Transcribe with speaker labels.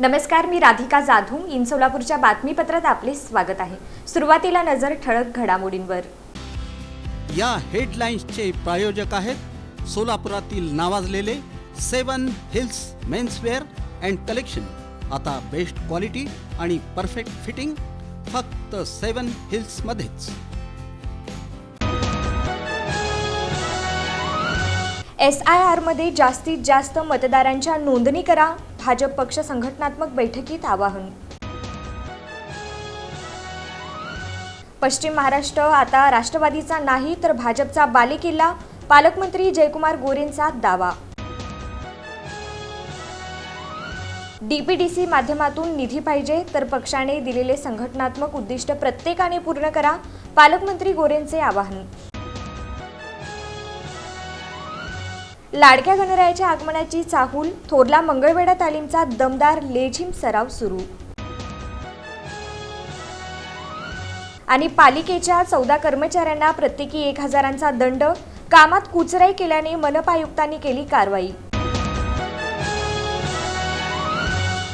Speaker 1: नमस्कार, मी राधिका जाधव. इन सोलापूरच्या बातमीपत्रात आपले स्वागत आहे. सुरुवातीला नजर ठळक घडामोडींवर.
Speaker 2: या हेडलाईन्सचे प्रायोजक आहेत सोलापुरातील नावाजलेले 7 हिल्स मेन्सवेअर अँड कलेक्शन. आता बेस्ट क्वालिटी आणि परफेक्ट फिटिंग फक्त 7 हिल्स मध्येच.
Speaker 1: SIR मध्ये जास्तीत जास्त मतदारांच्या नोंदणी करा. भाजप पक्ष संघटनात्मक बैठकीत आवाहन. पश्चिम महाराष्ट्र आता राष्ट्रवादीचा नाही तर भाजपचा बालेकिल्ला. पालकमंत्री जयकुमार गोरेंचा दावा. DPDC माध्यमातून निधी पाहिजे तर पक्षाने दिलेले संघटनात्मक उद्दिष्ट प्रत्येकाने पूर्ण करा. पालकमंत्री गोरेंचे आवाहन. लाडक्या गणरायाच्या आगमनाची चाहूल. थोरला मंगळवेढा तालीमचा दमदार लेझिम सराव सुरू. आणि पालिकेच्या 14 कर्मचाऱ्यांना प्रत्येकी 1000चा दंड. कामात कुचराई केल्याने मनपा आयुक्तांनी केली कारवाई.